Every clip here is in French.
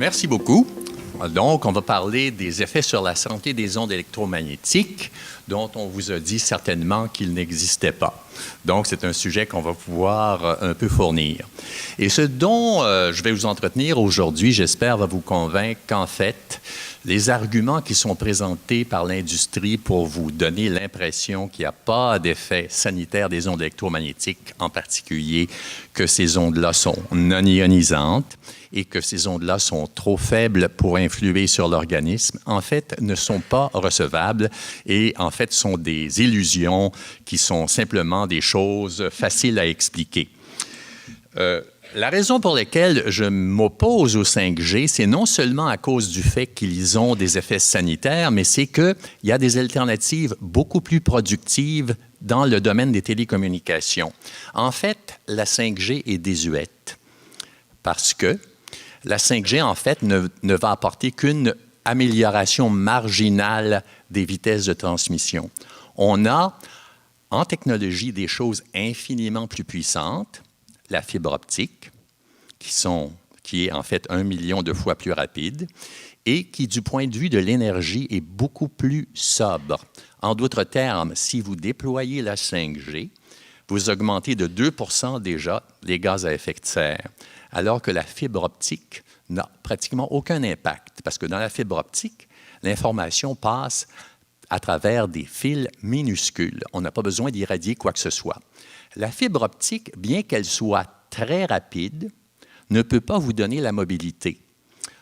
Merci beaucoup. Donc, on va parler des effets sur la santé des ondes électromagnétiques dont on vous a dit certainement qu'ils n'existaient pas. Donc, c'est un sujet qu'on va pouvoir un peu fournir. Et ce dont je vais vous entretenir aujourd'hui, j'espère, va vous convaincre qu'en fait, les arguments qui sont présentés par l'industrie pour vous donner l'impression qu'il n'y a pas d'effet sanitaire des ondes électromagnétiques, en particulier que ces ondes-là sont non ionisantes et que ces ondes-là sont trop faibles pour influer sur l'organisme, en fait, ne sont pas recevables et en fait sont des illusions qui sont simplement des choses faciles à expliquer. La raison pour laquelle je m'oppose au 5G, c'est non seulement à cause du fait qu'ils ont des effets sanitaires, mais c'est qu'il y a des alternatives beaucoup plus productives dans le domaine des télécommunications. En fait, la 5G est désuète parce que la 5G, en fait, ne va apporter qu'une amélioration marginale des vitesses de transmission. On a, en technologie, des choses infiniment plus puissantes, la fibre optique, qui est en fait 1 million de fois plus rapide et qui, du point de vue de l'énergie, est beaucoup plus sobre. En d'autres termes, si vous déployez la 5G, vous augmentez de 2 % déjà les gaz à effet de serre, alors que la fibre optique n'a pratiquement aucun impact, parce que dans la fibre optique, l'information passe à travers des fils minuscules. On n'a pas besoin d'irradier quoi que ce soit. La fibre optique, bien qu'elle soit très rapide, ne peut pas vous donner la mobilité.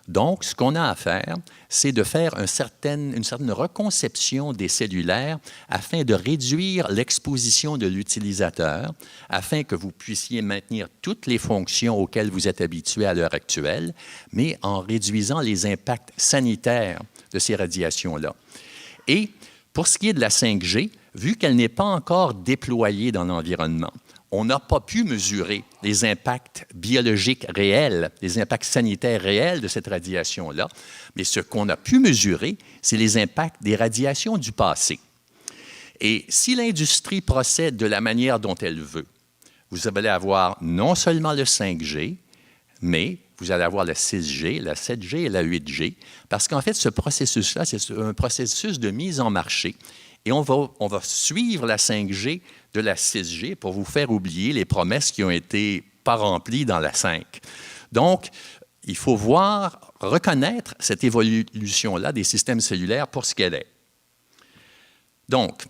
Donc, ce qu'on a à faire, c'est de faire une certaine reconception des cellulaires afin de réduire l'exposition de l'utilisateur, afin que vous puissiez maintenir toutes les fonctions auxquelles vous êtes habitué à l'heure actuelle, mais en réduisant les impacts sanitaires de ces radiations-là. Et pour ce qui est de la 5G, vu qu'elle n'est pas encore déployée dans l'environnement, on n'a pas pu mesurer les impacts biologiques réels, les impacts sanitaires réels de cette radiation-là, mais ce qu'on a pu mesurer, c'est les impacts des radiations du passé. Et si l'industrie procède de la manière dont elle veut, vous allez avoir non seulement le 5G, mais vous allez avoir la 6G, la 7G et la 8G, parce qu'en fait, ce processus-là, c'est un processus de mise en marché. Et on va suivre la 5G de la 6G pour vous faire oublier les promesses qui ont été pas remplies dans la 5. Donc, il faut reconnaître cette évolution-là des systèmes cellulaires pour ce qu'elle est. Donc,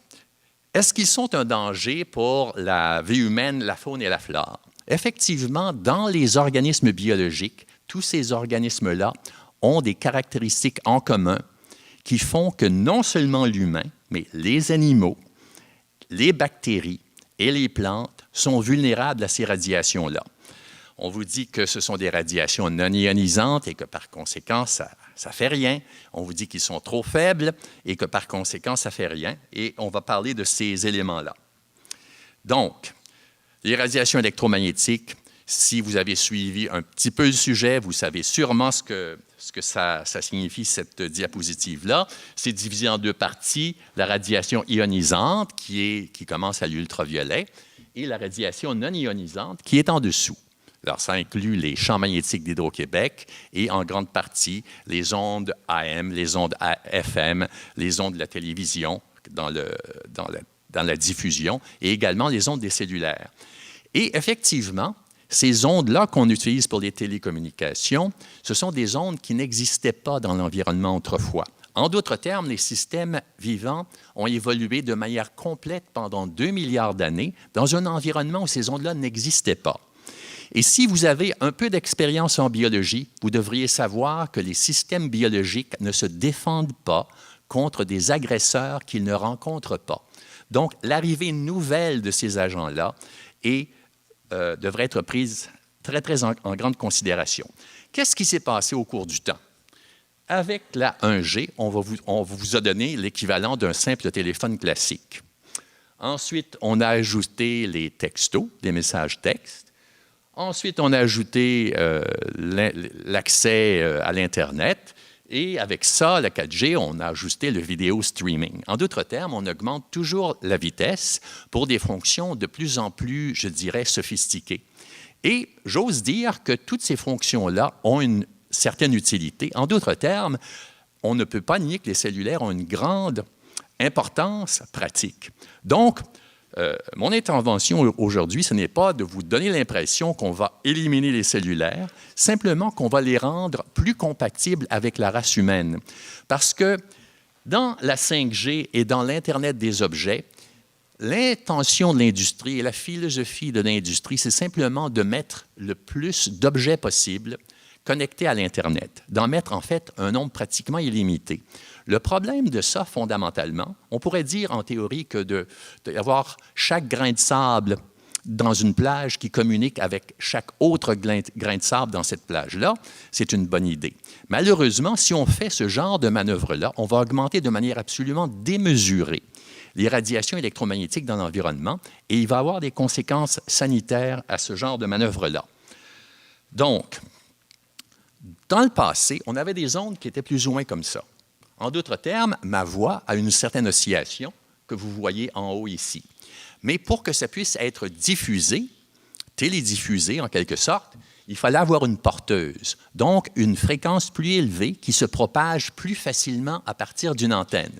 est-ce qu'ils sont un danger pour la vie humaine, la faune et la flore? Effectivement, dans les organismes biologiques, tous ces organismes-là ont des caractéristiques en commun qui font que non seulement l'humain, mais les animaux, les bactéries et les plantes sont vulnérables à ces radiations-là. On vous dit que ce sont des radiations non ionisantes et que par conséquent, ça ne fait rien. On vous dit qu'ils sont trop faibles et que par conséquent, ça ne fait rien. Et on va parler de ces éléments-là. Donc, les radiations électromagnétiques, si vous avez suivi un petit peu le sujet, vous savez sûrement ce que ça signifie, cette diapositive-là. C'est divisé en deux parties, la radiation ionisante, qui commence à l'ultraviolet, et la radiation non ionisante, qui est en dessous. Alors, ça inclut les champs magnétiques d'Hydro-Québec et en grande partie les ondes AM, les ondes FM, les ondes de la télévision dans la diffusion, et également les ondes des cellulaires. Et effectivement, ces ondes-là qu'on utilise pour les télécommunications, ce sont des ondes qui n'existaient pas dans l'environnement autrefois. En d'autres termes, les systèmes vivants ont évolué de manière complète pendant 2 milliards d'années dans un environnement où ces ondes-là n'existaient pas. Et si vous avez un peu d'expérience en biologie, vous devriez savoir que les systèmes biologiques ne se défendent pas contre des agresseurs qu'ils ne rencontrent pas. Donc, l'arrivée nouvelle de ces agents-là devrait être prise très, très en grande considération. Qu'est-ce qui s'est passé au cours du temps? Avec la 1G, on vous a donné l'équivalent d'un simple téléphone classique. Ensuite, on a ajouté les textos, les messages textes. Ensuite, on a ajouté l'accès à l'Internet. Et avec ça, la 4G, on a ajusté le vidéo streaming. En d'autres termes, on augmente toujours la vitesse pour des fonctions de plus en plus, je dirais, sophistiquées. Et j'ose dire que toutes ces fonctions-là ont une certaine utilité. En d'autres termes, on ne peut pas nier que les cellulaires ont une grande importance pratique. Donc, mon intervention aujourd'hui, ce n'est pas de vous donner l'impression qu'on va éliminer les cellulaires, simplement qu'on va les rendre plus compatibles avec la race humaine. Parce que dans la 5G et dans l'Internet des objets, l'intention de l'industrie et la philosophie de l'industrie, c'est simplement de mettre le plus d'objets possible connectés à l'Internet, d'en mettre en fait un nombre pratiquement illimité. Le problème de ça, fondamentalement, on pourrait dire en théorie que d'avoir chaque grain de sable dans une plage qui communique avec chaque autre grain de sable dans cette plage-là, c'est une bonne idée. Malheureusement, si on fait ce genre de manœuvre-là, on va augmenter de manière absolument démesurée les radiations électromagnétiques dans l'environnement et il va y avoir des conséquences sanitaires à ce genre de manœuvre-là. Donc, dans le passé, on avait des ondes qui étaient plus ou moins comme ça. En d'autres termes, ma voix a une certaine oscillation que vous voyez en haut ici. Mais pour que ça puisse être diffusé, télédiffusé en quelque sorte, il fallait avoir une porteuse, donc une fréquence plus élevée qui se propage plus facilement à partir d'une antenne.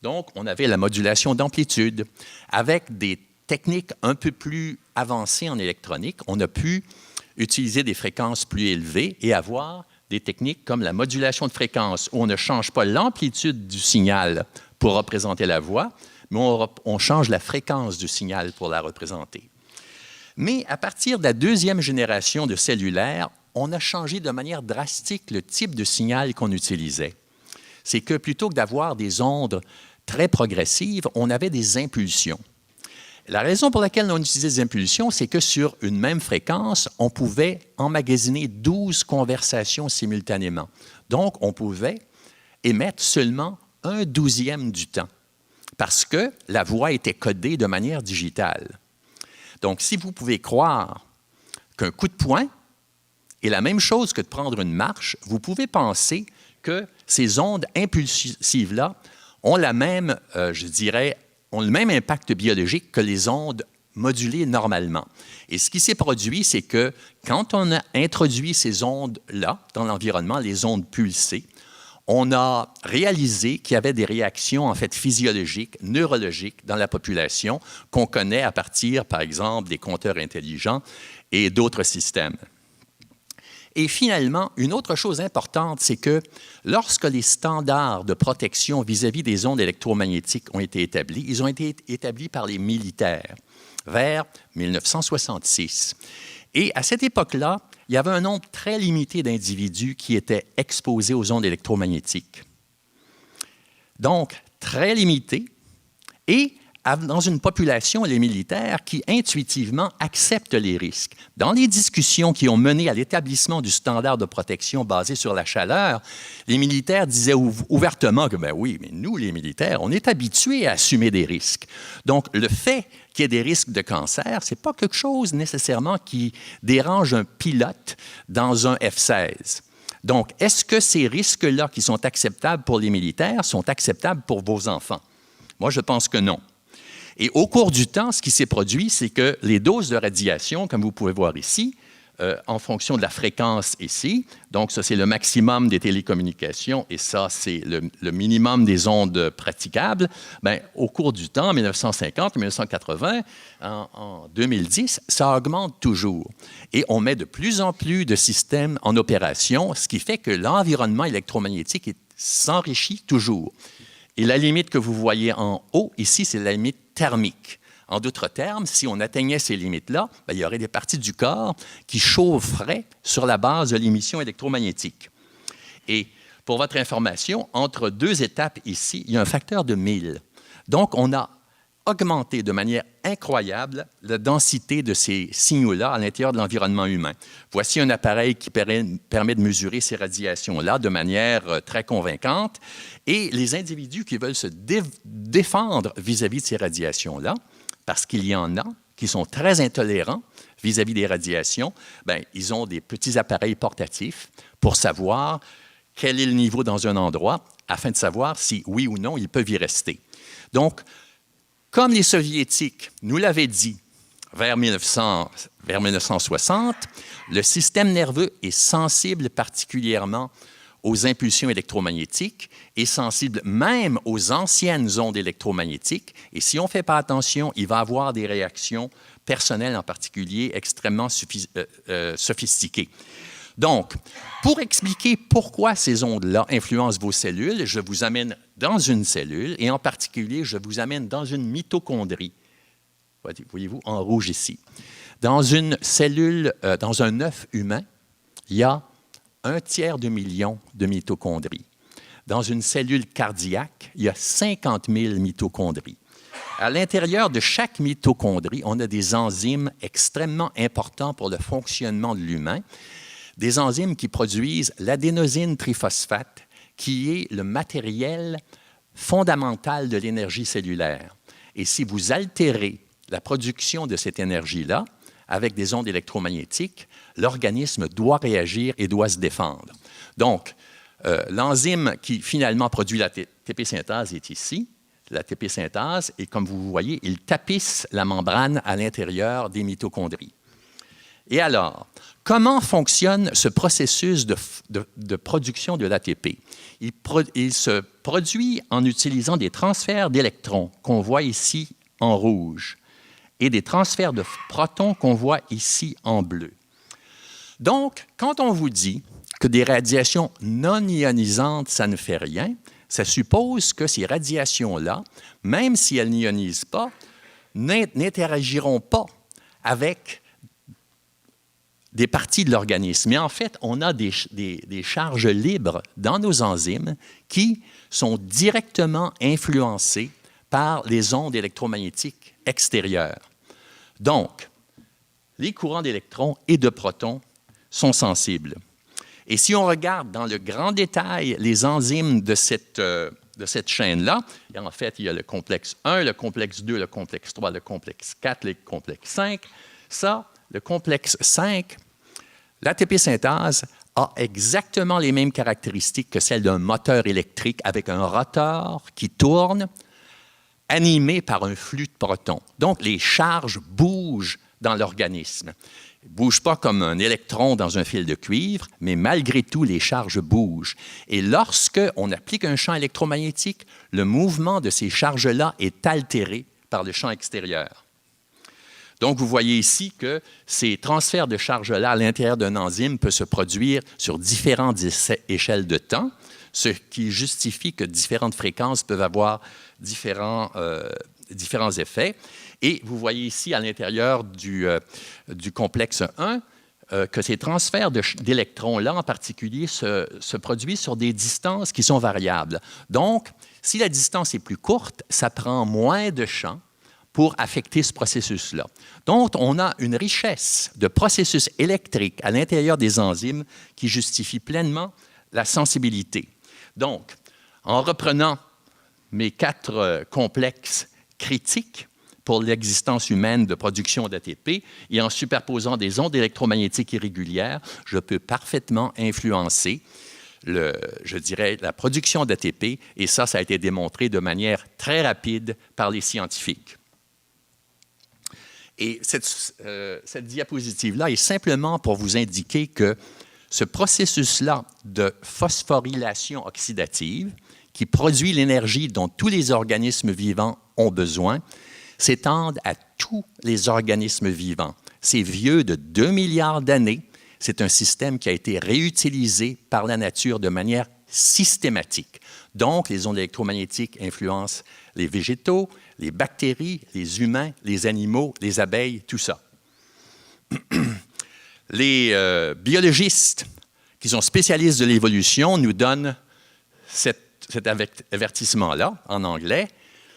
Donc, on avait la modulation d'amplitude. Avec des techniques un peu plus avancées en électronique, on a pu utiliser des fréquences plus élevées et avoir des techniques comme la modulation de fréquence, où on ne change pas l'amplitude du signal pour représenter la voix, mais on change la fréquence du signal pour la représenter. Mais à partir de la deuxième génération de cellulaires, on a changé de manière drastique le type de signal qu'on utilisait. C'est que plutôt que d'avoir des ondes très progressives, on avait des impulsions. La raison pour laquelle on utilisait des impulsions, c'est que sur une même fréquence, on pouvait emmagasiner 12 conversations simultanément. Donc, on pouvait émettre seulement 1/12e du temps, parce que la voix était codée de manière digitale. Donc, si vous pouvez croire qu'un coup de poing est la même chose que de prendre une marche, vous pouvez penser que ces ondes impulsives-là ont la même, ont le même impact biologique que les ondes modulées normalement. Et ce qui s'est produit, c'est que quand on a introduit ces ondes-là dans l'environnement, les ondes pulsées, on a réalisé qu'il y avait des réactions en fait physiologiques, neurologiques dans la population qu'on connaît à partir, par exemple, des compteurs intelligents et d'autres systèmes. Et finalement, une autre chose importante, c'est que lorsque les standards de protection vis-à-vis des ondes électromagnétiques ont été établis, ils ont été établis par les militaires vers 1966. Et à cette époque-là, il y avait un nombre très limité d'individus qui étaient exposés aux ondes électromagnétiques. Donc, très limité, et dans une population, les militaires, qui intuitivement acceptent les risques. Dans les discussions qui ont mené à l'établissement du standard de protection basé sur la chaleur, les militaires disaient ouvertement que, ben oui, mais nous, les militaires, on est habitués à assumer des risques. Donc, le fait qu'il y ait des risques de cancer, ce n'est pas quelque chose nécessairement qui dérange un pilote dans un F-16. Donc, est-ce que ces risques-là qui sont acceptables pour les militaires sont acceptables pour vos enfants? Moi, je pense que non. Et au cours du temps, ce qui s'est produit, c'est que les doses de radiation, comme vous pouvez voir ici, en fonction de la fréquence ici, donc ça c'est le maximum des télécommunications et ça c'est le minimum des ondes praticables, bien, au cours du temps, en 1950, 1980, en 2010, ça augmente toujours. Et on met de plus en plus de systèmes en opération, ce qui fait que l'environnement électromagnétique s'enrichit toujours. Et la limite que vous voyez en haut, ici, c'est la limite thermique. En d'autres termes, si on atteignait ces limites-là, bien, il y aurait des parties du corps qui chaufferaient sur la base de l'émission électromagnétique. Et pour votre information, entre deux étapes ici, il y a un facteur de 1000. Donc, on a augmenté de manière incroyable la densité de ces signaux-là à l'intérieur de l'environnement humain. Voici un appareil qui permet de mesurer ces radiations-là de manière très convaincante. Et les individus qui veulent se défendre vis-à-vis de ces radiations-là, parce qu'il y en a qui sont très intolérants vis-à-vis des radiations, bien, ils ont des petits appareils portatifs pour savoir quel est le niveau dans un endroit, afin de savoir si, oui ou non, ils peuvent y rester. Donc, comme les Soviétiques nous l'avaient dit vers 1960, le système nerveux est sensible particulièrement aux impulsions électromagnétiques, est sensible même aux anciennes ondes électromagnétiques. Et si on ne fait pas attention, il va avoir des réactions personnelles en particulier extrêmement sophistiquées. Donc, pour expliquer pourquoi ces ondes-là influencent vos cellules, je vous amène dans une cellule et en particulier, je vous amène dans une mitochondrie. Voyez-vous, en rouge ici. Dans une cellule, dans un œuf humain, il y a 1/3 de mitochondries. Dans une cellule cardiaque, il y a 50 000 mitochondries. À l'intérieur de chaque mitochondrie, on a des enzymes extrêmement importants pour le fonctionnement de l'humain, des enzymes qui produisent l'adénosine triphosphate, qui est le matériel fondamental de l'énergie cellulaire. Et si vous altérez la production de cette énergie-là avec des ondes électromagnétiques, l'organisme doit réagir et doit se défendre. Donc, l'enzyme qui finalement produit la TP synthase est ici, la TP synthase, et comme vous voyez, il tapisse la membrane à l'intérieur des mitochondries. Et alors, comment fonctionne ce processus de production de l'ATP? Il se produit en utilisant des transferts d'électrons qu'on voit ici en rouge et des transferts de protons qu'on voit ici en bleu. Donc, quand on vous dit que des radiations non ionisantes, ça ne fait rien, ça suppose que ces radiations-là, même si elles n'ionisent pas, n'interagiront pas avec des parties de l'organisme. Mais en fait, on a des charges libres dans nos enzymes qui sont directement influencées par les ondes électromagnétiques extérieures. Donc, les courants d'électrons et de protons sont sensibles. Et si on regarde dans le grand détail les enzymes de cette chaîne-là, en fait, il y a le complexe 1, le complexe 2, le complexe 3, le complexe 4, le complexe 5. Ça, le complexe 5, l'ATP synthase a exactement les mêmes caractéristiques que celles d'un moteur électrique avec un rotor qui tourne, animé par un flux de protons. Donc, les charges bougent dans l'organisme. Ils ne bougent pas comme un électron dans un fil de cuivre, mais malgré tout, les charges bougent. Et lorsqu'on applique un champ électromagnétique, le mouvement de ces charges-là est altéré par le champ extérieur. Donc, vous voyez ici que ces transferts de charges-là à l'intérieur d'un enzyme peuvent se produire sur différentes échelles de temps, ce qui justifie que différentes fréquences peuvent avoir différents effets. Et vous voyez ici, à l'intérieur du complexe 1, que ces transferts d'électrons-là, en particulier, se produisent sur des distances qui sont variables. Donc, si la distance est plus courte, ça prend moins de champ pour affecter ce processus-là. Donc, on a une richesse de processus électriques à l'intérieur des enzymes qui justifie pleinement la sensibilité. Donc, en reprenant mes 4 complexes critiques pour l'existence humaine de production d'ATP et en superposant des ondes électromagnétiques irrégulières, je peux parfaitement influencer la production d'ATP, et ça a été démontré de manière très rapide par les scientifiques. Et cette diapositive-là est simplement pour vous indiquer que ce processus-là de phosphorylation oxydative, qui produit l'énergie dont tous les organismes vivants ont besoin, s'étend à tous les organismes vivants. C'est vieux de 2 milliards d'années. C'est un système qui a été réutilisé par la nature de manière systématique. Donc, les ondes électromagnétiques influencent les végétaux, les bactéries, les humains, les animaux, les abeilles, tout ça. Les biologistes qui sont spécialistes de l'évolution nous donnent cet avertissement-là en anglais.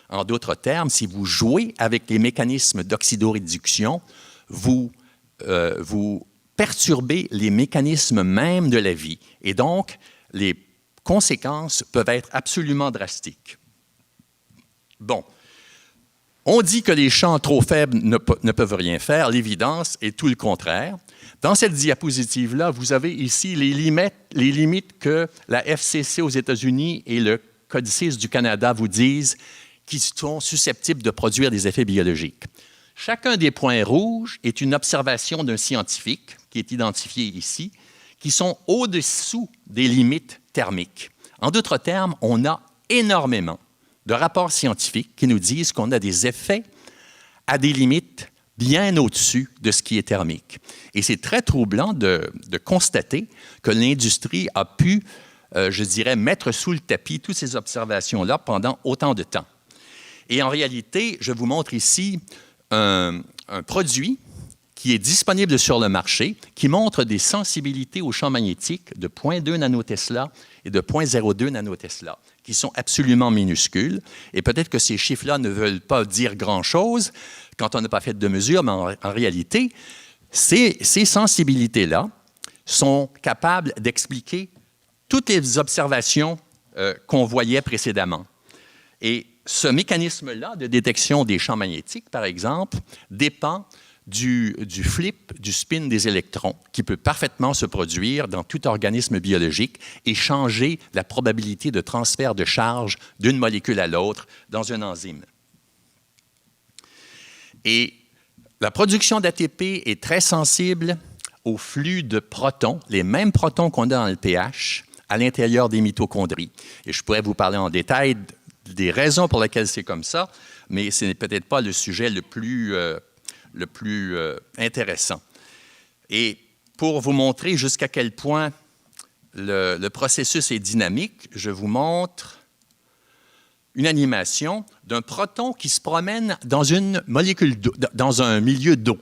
En d'autres termes, si vous jouez avec les mécanismes d'oxydoréduction, vous perturbez les mécanismes mêmes de la vie. Et donc, les conséquences peuvent être absolument drastiques. Bon, on dit que les champs trop faibles ne peuvent rien faire. L'évidence est tout le contraire. Dans cette diapositive-là, vous avez ici les limites que la FCC aux États-Unis et le Code 6 du Canada vous disent qui sont susceptibles de produire des effets biologiques. Chacun des points rouges est une observation d'un scientifique, qui est identifié ici, qui sont au-dessous des limites thermiques. En d'autres termes, on a énormément de rapports scientifiques qui nous disent qu'on a des effets à des limites bien au-dessus de ce qui est thermique. Et c'est très troublant de constater que l'industrie a pu, je dirais, mettre sous le tapis toutes ces observations-là pendant autant de temps. Et en réalité, je vous montre ici un produit qui est disponible sur le marché, qui montre des sensibilités au champ magnétique de 0,2 nanotesla et de 0,02 nanotesla, qui sont absolument minuscules. Et peut-être que ces chiffres-là ne veulent pas dire grand-chose quand on n'a pas fait de mesure, mais en réalité, ces sensibilités-là sont capables d'expliquer toutes les observations qu'on voyait précédemment. Et ce mécanisme-là de détection des champs magnétiques, par exemple, dépend du flip, du spin des électrons, qui peut parfaitement se produire dans tout organisme biologique et changer la probabilité de transfert de charge d'une molécule à l'autre dans une enzyme. Et la production d'ATP est très sensible au flux de protons, les mêmes protons qu'on a dans le pH, à l'intérieur des mitochondries. Et je pourrais vous parler en détail des raisons pour lesquelles c'est comme ça, mais ce n'est peut-être pas le sujet le plus intéressant. Et pour vous montrer jusqu'à quel point le processus est dynamique, je vous montre une animation d'un proton qui se promène dans une molécule dans un milieu d'eau.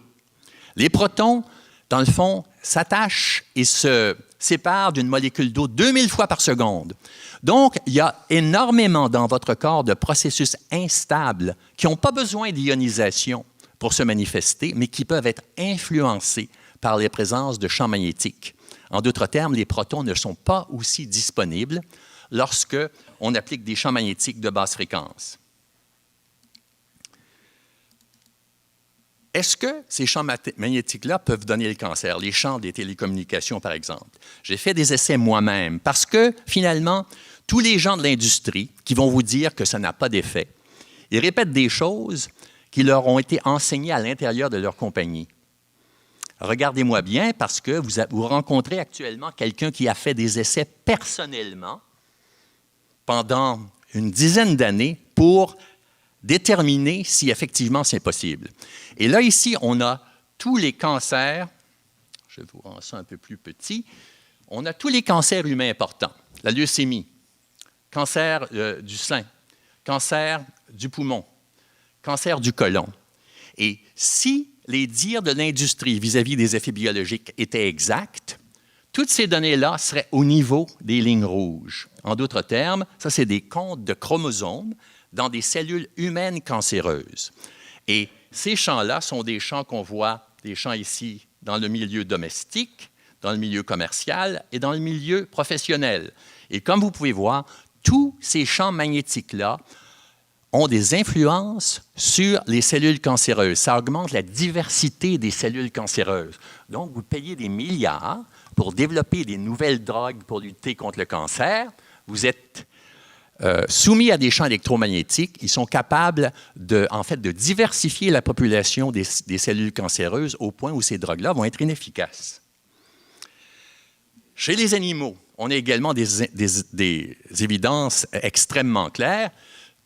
Les protons, dans le fond, s'attachent et se séparent d'une molécule d'eau 2000 fois par seconde. Donc, il y a énormément dans votre corps de processus instables qui n'ont pas besoin d'ionisation pour se manifester, mais qui peuvent être influencés par les présences de champs magnétiques. En d'autres termes, les protons ne sont pas aussi disponibles lorsque on applique des champs magnétiques de basse fréquence. Est-ce que ces champs magnétiques-là peuvent donner le cancer? Les champs des télécommunications, par exemple. J'ai fait des essais moi-même parce que, finalement, tous les gens de l'industrie qui vont vous dire que ça n'a pas d'effet, ils répètent des choses qui leur ont été enseignées à l'intérieur de leur compagnie. Regardez-moi bien parce que vous rencontrez actuellement quelqu'un qui a fait des essais personnellement pendant une dizaine d'années pour déterminer si effectivement c'est possible. Et là, ici, on a tous les cancers, je vais vous rendre ça un peu plus petit, on a tous les cancers humains importants. La leucémie, cancer du sein, cancer du poumon, cancer du côlon. Et si les dires de l'industrie vis-à-vis des effets biologiques étaient exacts, toutes ces données-là seraient au niveau des lignes rouges. En d'autres termes, ça, c'est des comptes de chromosomes dans des cellules humaines cancéreuses. Et ces champs-là sont des champs qu'on voit, des champs ici dans le milieu domestique, dans le milieu commercial et dans le milieu professionnel. Et comme vous pouvez voir, tous ces champs magnétiques-là ont des influences sur les cellules cancéreuses. Ça augmente la diversité des cellules cancéreuses. Donc, vous payez des milliards pour développer des nouvelles drogues pour lutter contre le cancer. Vous êtes soumis à des champs électromagnétiques. Ils sont capables de diversifier la population des cellules cancéreuses au point où ces drogues-là vont être inefficaces. Chez les animaux, on a également des évidences extrêmement claires.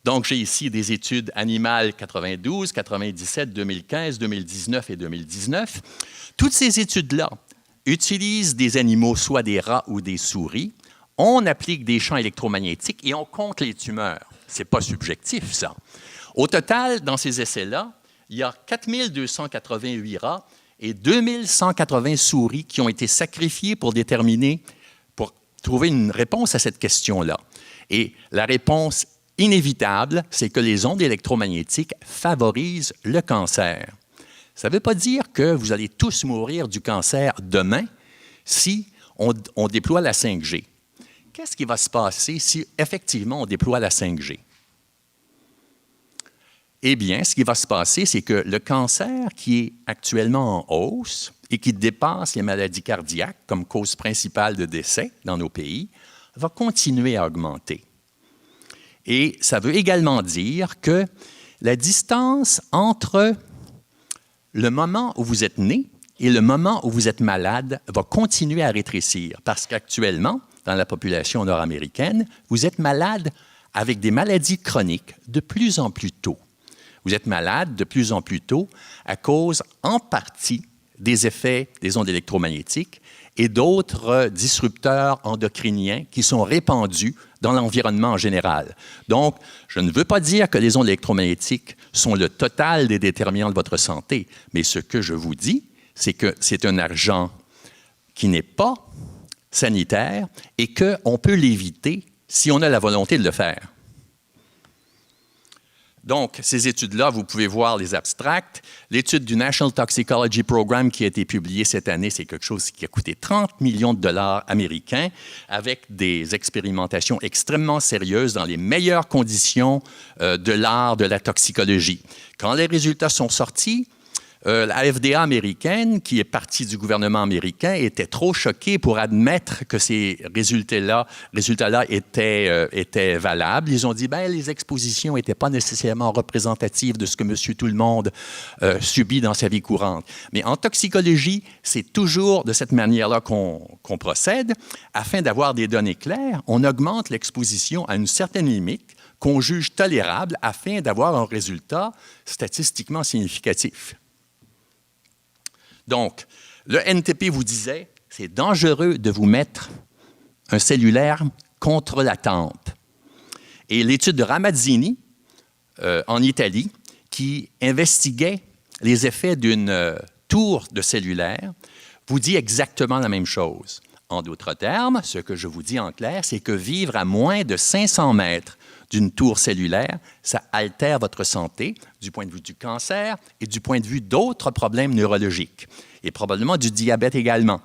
Donc, j'ai ici des études animales 92, 97, 2015, 2019 et 2019. Toutes ces études-là utilisent des animaux, soit des rats ou des souris. On applique des champs électromagnétiques et on compte les tumeurs. Ce n'est pas subjectif, ça. Au total, dans ces essais-là, il y a 4288 rats et 2180 souris qui ont été sacrifiés pour trouver une réponse à cette question-là. Et la réponse inévitable, c'est que les ondes électromagnétiques favorisent le cancer. Ça ne veut pas dire que vous allez tous mourir du cancer demain si on déploie la 5G. Qu'est-ce qui va se passer si effectivement on déploie la 5G? Eh bien, ce qui va se passer, c'est que le cancer qui est actuellement en hausse et qui dépasse les maladies cardiaques comme cause principale de décès dans nos pays, va continuer à augmenter. Et ça veut également dire que la distance entre le moment où vous êtes né et le moment où vous êtes malade va continuer à rétrécir parce qu'actuellement, dans la population nord-américaine, vous êtes malade avec des maladies chroniques de plus en plus tôt. Vous êtes malade de plus en plus tôt à cause, en partie, des effets des ondes électromagnétiques et d'autres disrupteurs endocriniens qui sont répandus dans l'environnement en général. Donc, je ne veux pas dire que les ondes électromagnétiques sont le total des déterminants de votre santé, mais ce que je vous dis, c'est que c'est un agent qui n'est pas sanitaire et qu'on peut l'éviter si on a la volonté de le faire. Donc, ces études-là, vous pouvez voir les abstracts. L'étude du National Toxicology Program qui a été publiée cette année, c'est quelque chose qui a coûté 30 millions de dollars américains avec des expérimentations extrêmement sérieuses dans les meilleures conditions de l'art de la toxicologie. Quand les résultats sont sortis, la FDA américaine, qui est partie du gouvernement américain, était trop choquée pour admettre que ces résultats-là étaient valables. Ils ont dit que les expositions n'étaient pas nécessairement représentatives de ce que Monsieur Tout-le-Monde subit dans sa vie courante. Mais en toxicologie, c'est toujours de cette manière-là qu'on procède. Afin d'avoir des données claires, on augmente l'exposition à une certaine limite qu'on juge tolérable afin d'avoir un résultat statistiquement significatif. Donc, le NTP vous disait, c'est dangereux de vous mettre un cellulaire contre la tempe. Et l'étude de Ramazzini, en Italie, qui investiguait les effets d'une tour de cellulaire, vous dit exactement la même chose. En d'autres termes, ce que je vous dis en clair, c'est que vivre à moins de 500 mètres d'une tour cellulaire, ça altère votre santé du point de vue du cancer et du point de vue d'autres problèmes neurologiques et probablement du diabète également.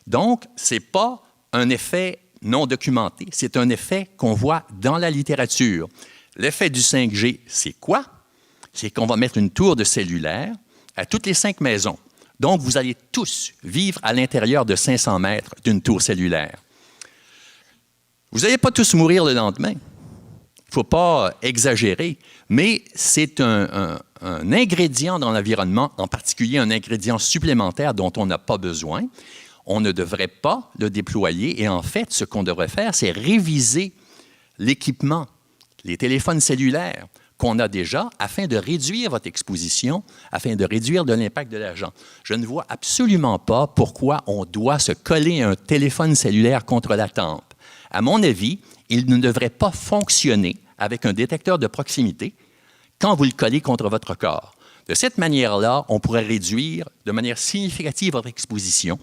Donc, ce n'est pas un effet non documenté, c'est un effet qu'on voit dans la littérature. L'effet du 5G, c'est quoi? C'est qu'on va mettre une tour de cellulaire à toutes les 5 maisons. Donc, vous allez tous vivre à l'intérieur de 500 mètres d'une tour cellulaire. Vous n'allez pas tous mourir le lendemain. Il ne faut pas exagérer, mais c'est un ingrédient dans l'environnement, en particulier un ingrédient supplémentaire dont on n'a pas besoin. On ne devrait pas le déployer et en fait, ce qu'on devrait faire, c'est réviser l'équipement, les téléphones cellulaires qu'on a déjà afin de réduire votre exposition, afin de réduire de l'impact de l'agent. Je ne vois absolument pas pourquoi on doit se coller un téléphone cellulaire contre la tempe. À mon avis, il ne devrait pas fonctionner avec un détecteur de proximité quand vous le collez contre votre corps. De cette manière-là, on pourrait réduire de manière significative votre exposition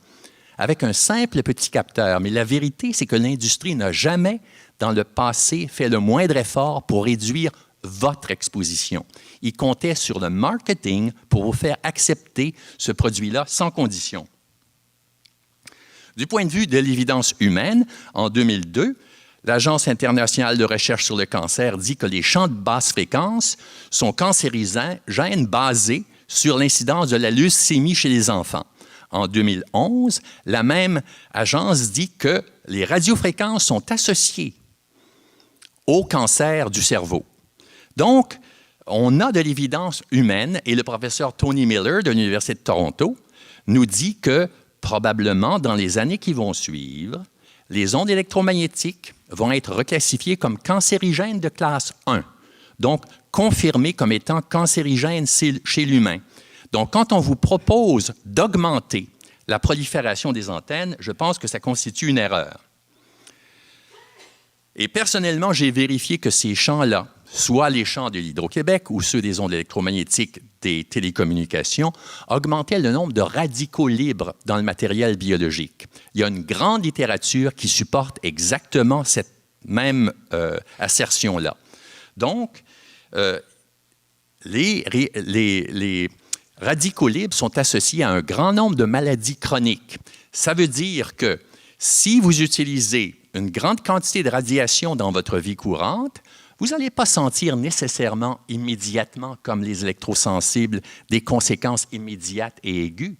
avec un simple petit capteur. Mais la vérité, c'est que l'industrie n'a jamais, dans le passé, fait le moindre effort pour réduire votre exposition. Ils comptaient sur le marketing pour vous faire accepter ce produit-là sans condition. Du point de vue de l'évidence humaine, en 2002, l'Agence internationale de recherche sur le cancer dit que les champs de basse fréquence sont cancérigènes basés sur l'incidence de la leucémie chez les enfants. En 2011, la même agence dit que les radiofréquences sont associées au cancer du cerveau. Donc, on a de l'évidence humaine et le professeur Tony Miller de l'Université de Toronto nous dit que probablement dans les années qui vont suivre, les ondes électromagnétiques vont être reclassifiées comme cancérigènes de classe 1, donc confirmées comme étant cancérigènes chez l'humain. Donc, quand on vous propose d'augmenter la prolifération des antennes, je pense que ça constitue une erreur. Et personnellement, j'ai vérifié que ces champs-là, soit les champs de l'Hydro-Québec ou ceux des ondes électromagnétiques des télécommunications, augmentaient le nombre de radicaux libres dans le matériel biologique. Il y a une grande littérature qui supporte exactement cette même assertion-là. Donc, les radicaux libres sont associés à un grand nombre de maladies chroniques. Ça veut dire que si vous utilisez une grande quantité de radiation dans votre vie courante, vous n'allez pas sentir nécessairement immédiatement, comme les électrosensibles, des conséquences immédiates et aiguës.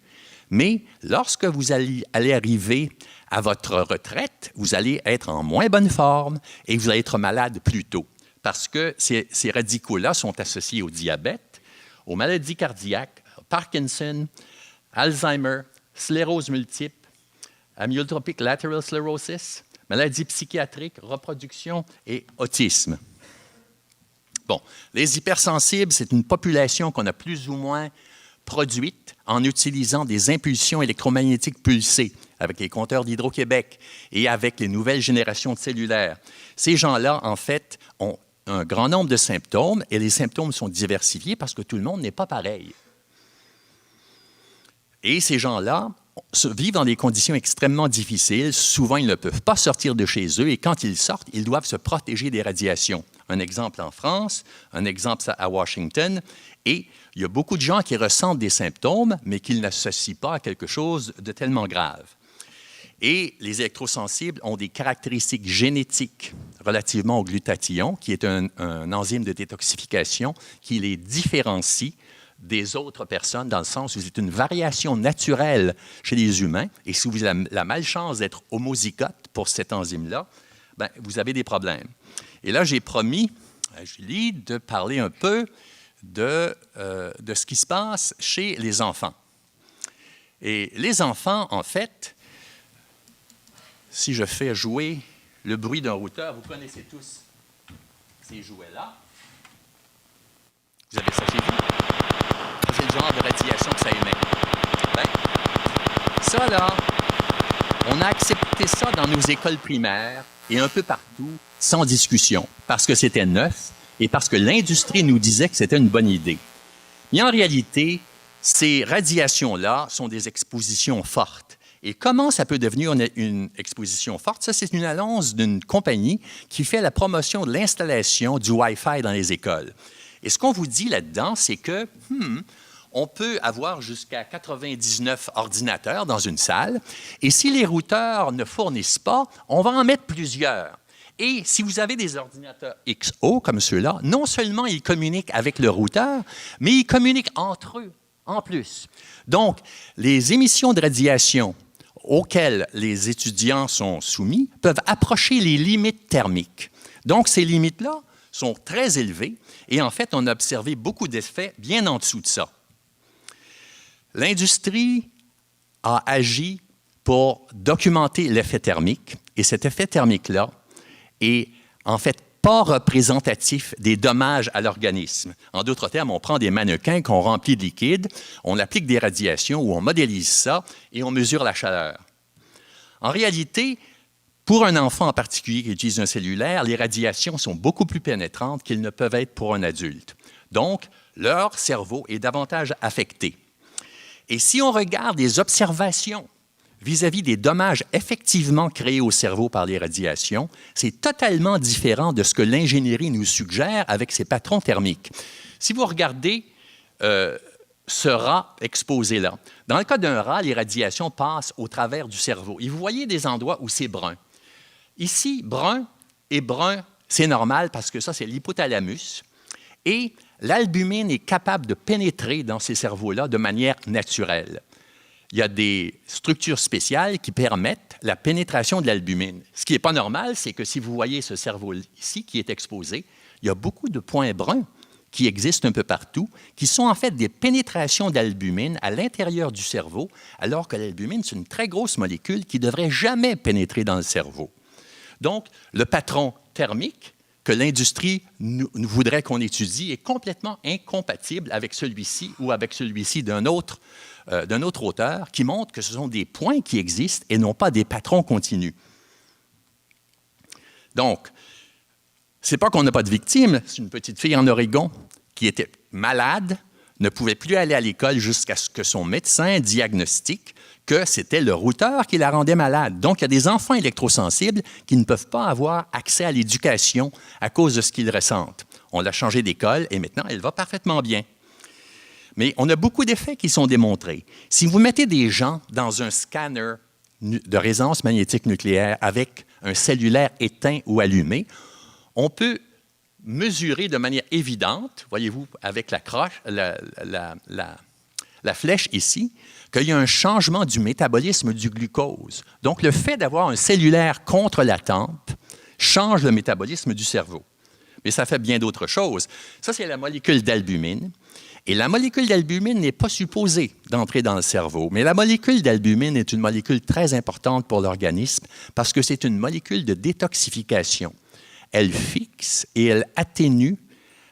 Mais lorsque vous allez arriver à votre retraite, vous allez être en moins bonne forme et vous allez être malade plus tôt. Parce que ces radicaux-là sont associés au diabète, aux maladies cardiaques, Parkinson, Alzheimer, sclérose multiple, amyotrophic lateral sclerosis, maladies psychiatriques, reproduction et autisme. Bon, les hypersensibles, c'est une population qu'on a plus ou moins produite en utilisant des impulsions électromagnétiques pulsées avec les compteurs d'Hydro-Québec et avec les nouvelles générations de cellulaires. Ces gens-là, en fait, ont un grand nombre de symptômes et les symptômes sont diversifiés parce que tout le monde n'est pas pareil. Et ces gens-là vivent dans des conditions extrêmement difficiles. Souvent, ils ne peuvent pas sortir de chez eux et quand ils sortent, ils doivent se protéger des radiations. Un exemple en France, un exemple à Washington. Et il y a beaucoup de gens qui ressentent des symptômes, mais qui n'associent pas à quelque chose de tellement grave. Et les électrosensibles ont des caractéristiques génétiques relativement au glutathion, qui est un enzyme de détoxification qui les différencie des autres personnes dans le sens où c'est une variation naturelle chez les humains. Et si vous avez la malchance d'être homozygote pour cet enzyme-là, ben, vous avez des problèmes. Et là, j'ai promis à Julie de parler un peu de ce qui se passe chez les enfants. Et les enfants, en fait, si je fais jouer le bruit d'un routeur, vous connaissez tous ces jouets-là. Vous avez ça chez vous? C'est le genre de radiation que ça émet. Bien, ça, là, on a accepté ça dans nos écoles primaires et un peu partout, sans discussion, parce que c'était neuf et parce que l'industrie nous disait que c'était une bonne idée. Mais en réalité, ces radiations-là sont des expositions fortes. Et comment ça peut devenir une exposition forte? Ça, c'est une annonce d'une compagnie qui fait la promotion de l'installation du Wi-Fi dans les écoles. Et ce qu'on vous dit là-dedans, c'est que on peut avoir jusqu'à 99 ordinateurs dans une salle, et si les routeurs ne fournissent pas, on va en mettre plusieurs. Et si vous avez des ordinateurs XO comme ceux-là, non seulement ils communiquent avec le routeur, mais ils communiquent entre eux en plus. Donc, les émissions de radiation auxquelles les étudiants sont soumis peuvent approcher les limites thermiques. Donc, ces limites-là sont très élevées et en fait, on a observé beaucoup d'effets bien en dessous de ça. L'industrie a agi pour documenter l'effet thermique et cet effet thermique-là est en fait pas représentatif des dommages à l'organisme. En d'autres termes, on prend des mannequins qu'on remplit de liquide, on applique des radiations ou on modélise ça et on mesure la chaleur. En réalité, pour un enfant en particulier qui utilise un cellulaire, les radiations sont beaucoup plus pénétrantes qu'elles ne peuvent être pour un adulte. Donc, leur cerveau est davantage affecté. Et si on regarde les observations vis-à-vis des dommages effectivement créés au cerveau par les radiations, c'est totalement différent de ce que l'ingénierie nous suggère avec ses patrons thermiques. Si vous regardez ce rat exposé là, dans le cas d'un rat, les radiations passent au travers du cerveau. Et vous voyez des endroits où c'est brun. Ici, brun et brun, c'est normal parce que ça, c'est l'hypothalamus. Et l'albumine est capable de pénétrer dans ces cerveaux-là de manière naturelle. Il y a des structures spéciales qui permettent la pénétration de l'albumine. Ce qui n'est pas normal, c'est que si vous voyez ce cerveau ici qui est exposé, il y a beaucoup de points bruns qui existent un peu partout, qui sont en fait des pénétrations d'albumine à l'intérieur du cerveau, alors que l'albumine, c'est une très grosse molécule qui ne devrait jamais pénétrer dans le cerveau. Donc, le patron thermique que l'industrie nous voudrait qu'on étudie est complètement incompatible avec celui-ci ou avec celui-ci d'un autre auteur qui montre que ce sont des points qui existent et non pas des patrons continus. Donc, ce n'est pas qu'on n'a pas de victimes. C'est une petite fille en Oregon qui était malade, ne pouvait plus aller à l'école jusqu'à ce que son médecin diagnostique que c'était le routeur qui la rendait malade. Donc, il y a des enfants électrosensibles qui ne peuvent pas avoir accès à l'éducation à cause de ce qu'ils ressentent. On l'a changé d'école et maintenant, elle va parfaitement bien. Mais on a beaucoup d'effets qui sont démontrés. Si vous mettez des gens dans un scanner de résonance magnétique nucléaire avec un cellulaire éteint ou allumé, on peut mesurer de manière évidente, voyez-vous, avec la croche, la flèche ici, qu'il y a un changement du métabolisme du glucose. Donc, le fait d'avoir un cellulaire contre la tempe change le métabolisme du cerveau. Mais ça fait bien d'autres choses. Ça, c'est la molécule d'albumine. Et la molécule d'albumine n'est pas supposée d'entrer dans le cerveau. Mais la molécule d'albumine est une molécule très importante pour l'organisme parce que c'est une molécule de détoxification. Elle fixe et elle atténue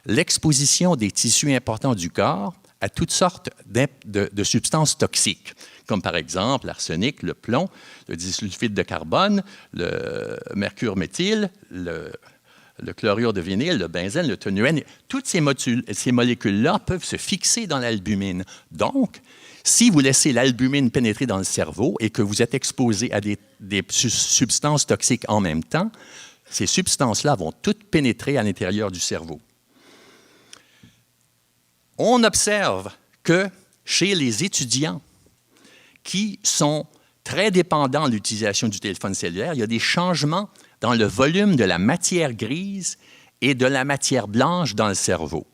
l'exposition des tissus importants du corps à toutes sortes de substances toxiques, comme par exemple l'arsenic, le plomb, le disulfide de carbone, le mercure méthyle, le chlorure de vinyle, le benzène, le toluène. Toutes ces molécules-là peuvent se fixer dans l'albumine. Donc, si vous laissez l'albumine pénétrer dans le cerveau et que vous êtes exposé à des substances toxiques en même temps, ces substances-là vont toutes pénétrer à l'intérieur du cerveau. On observe que chez les étudiants qui sont très dépendants de l'utilisation du téléphone cellulaire, il y a des changements dans le volume de la matière grise et de la matière blanche dans le cerveau.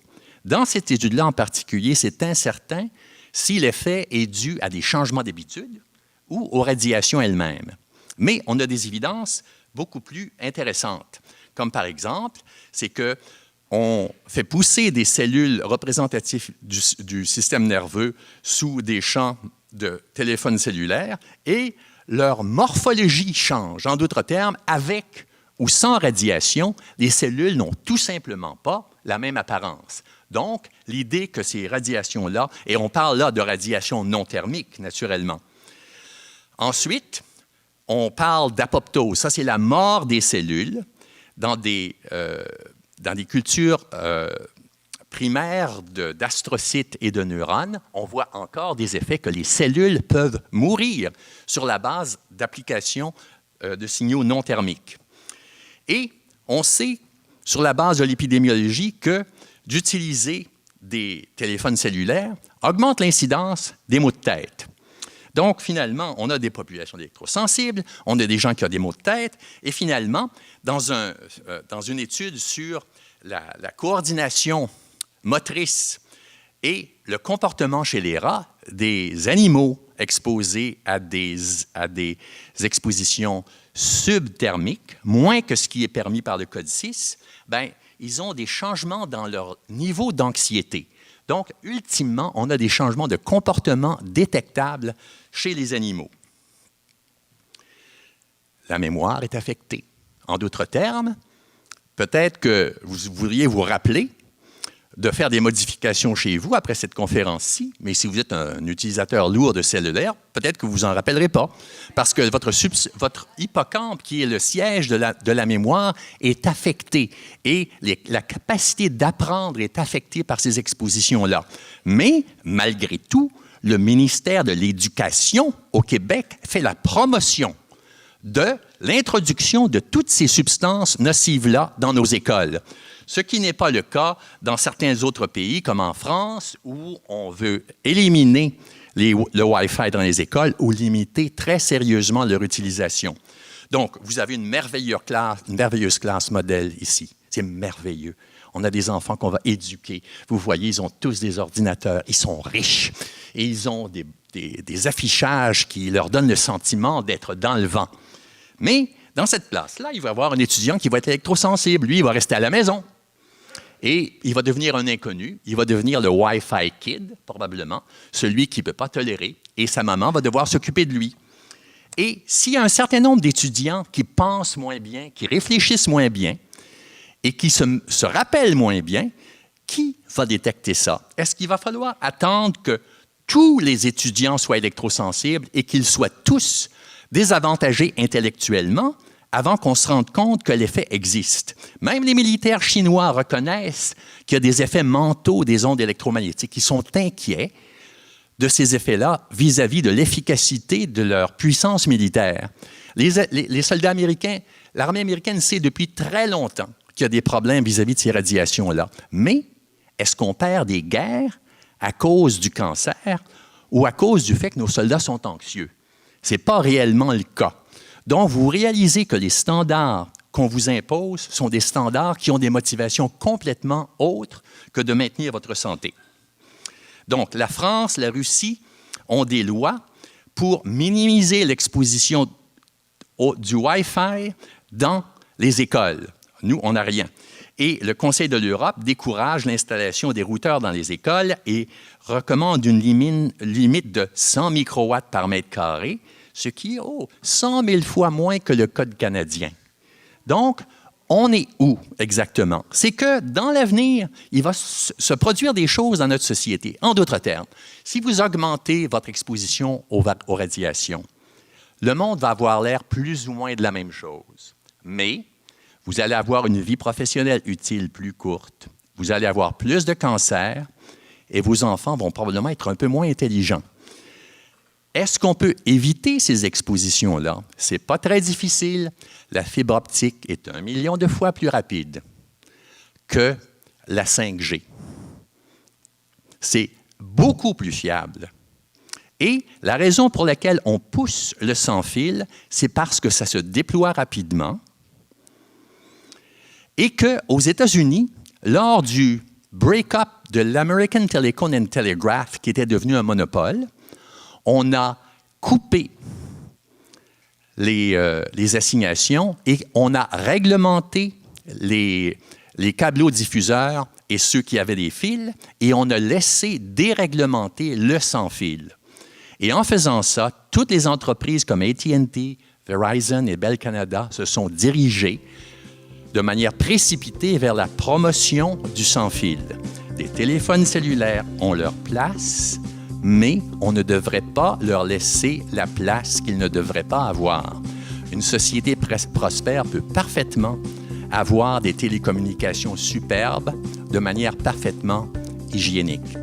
Dans cette étude-là en particulier, c'est incertain si l'effet est dû à des changements d'habitude ou aux radiations elles-mêmes. Mais on a des évidences beaucoup plus intéressantes, comme par exemple, c'est qu'on fait pousser des cellules représentatives du système nerveux sous des champs de téléphone cellulaire et leur morphologie change. En d'autres termes, avec ou sans radiation, les cellules n'ont tout simplement pas la même apparence. Donc, l'idée que ces radiations-là, et on parle là de radiation non thermique, naturellement. Ensuite, on parle d'apoptose. Ça, c'est la mort des cellules dans des cultures primaires d'astrocytes et de neurones. On voit encore des effets que les cellules peuvent mourir sur la base d'applications de signaux non thermiques. Et on sait, sur la base de l'épidémiologie, que d'utiliser des téléphones cellulaires augmente l'incidence des maux de tête. Donc, finalement, on a des populations d'électrosensibles, on a des gens qui ont des maux de tête, et finalement, dans une étude sur la coordination motrice et le comportement chez les rats des animaux exposés à des expositions subthermiques, moins que ce qui est permis par le Code 6, bien, ils ont des changements dans leur niveau d'anxiété. Donc, ultimement, on a des changements de comportement détectables chez les animaux. La mémoire est affectée. En d'autres termes, peut-être que vous voudriez vous rappeler de faire des modifications chez vous après cette conférence-ci, mais si vous êtes un utilisateur lourd de cellulaire, peut-être que vous vous en rappellerez pas, parce que votre hippocampe, qui est le siège de la mémoire, est affecté et la capacité d'apprendre est affectée par ces expositions-là. Mais, malgré tout, le ministère de l'Éducation au Québec fait la promotion de l'introduction de toutes ces substances nocives-là dans nos écoles. Ce qui n'est pas le cas dans certains autres pays, comme en France, où on veut éliminer le Wi-Fi dans les écoles ou limiter très sérieusement leur utilisation. Donc, vous avez une merveilleuse classe modèle ici. C'est merveilleux. On a des enfants qu'on va éduquer. Vous voyez, ils ont tous des ordinateurs. Ils sont riches. Et ils ont des affichages qui leur donnent le sentiment d'être dans le vent. Mais dans cette classe-là, il va y avoir un étudiant qui va être électrosensible. Lui, il va rester à la maison. Et il va devenir un inconnu. Il va devenir le Wi-Fi kid, probablement, celui qui ne peut pas tolérer. Et sa maman va devoir s'occuper de lui. Et s'il y a un certain nombre d'étudiants qui pensent moins bien, qui réfléchissent moins bien et qui se rappellent moins bien, qui va détecter ça? Est-ce qu'il va falloir attendre que tous les étudiants soient électrosensibles et qu'ils soient tous désavantagés intellectuellement avant qu'on se rende compte que l'effet existe? Même les militaires chinois reconnaissent qu'il y a des effets mentaux des ondes électromagnétiques. Ils sont inquiets de ces effets-là vis-à-vis de l'efficacité de leur puissance militaire. Les soldats américains, l'armée américaine sait depuis très longtemps qu'il y a des problèmes vis-à-vis de ces radiations-là. Mais est-ce qu'on perd des guerres à cause du cancer ou à cause du fait que nos soldats sont anxieux? Ce n'est pas réellement le cas. Donc, vous réalisez que les standards qu'on vous impose sont des standards qui ont des motivations complètement autres que de maintenir votre santé. Donc, la France, la Russie ont des lois pour minimiser l'exposition du Wi-Fi dans les écoles. Nous, on n'a rien. Et le Conseil de l'Europe décourage l'installation des routeurs dans les écoles et recommande une limite de 100 microwatts par mètre carré, ce qui est 100 000 fois moins que le code canadien. Donc, on est où exactement? C'est que dans l'avenir, il va se produire des choses dans notre société. En d'autres termes, si vous augmentez votre exposition aux radiations, le monde va avoir l'air plus ou moins de la même chose. Mais vous allez avoir une vie professionnelle utile plus courte, vous allez avoir plus de cancers et vos enfants vont probablement être un peu moins intelligents. Est-ce qu'on peut éviter ces expositions-là? Ce n'est pas très difficile. La fibre optique est 1 million de fois plus rapide que la 5G. C'est beaucoup plus fiable. Et la raison pour laquelle on pousse le sans-fil, c'est parce que ça se déploie rapidement et qu'aux États-Unis, lors du break-up de l'American Telecom and Telegraph, qui était devenu un monopole, on a coupé les assignations et on a réglementé les câblodiffuseurs et ceux qui avaient des fils et on a laissé déréglementer le sans-fil. Et en faisant ça, toutes les entreprises comme AT&T, Verizon et Bell Canada se sont dirigées de manière précipitée vers la promotion du sans-fil. Des téléphones cellulaires ont leur place, mais on ne devrait pas leur laisser la place qu'ils ne devraient pas avoir. Une société prospère peut parfaitement avoir des télécommunications superbes de manière parfaitement hygiénique.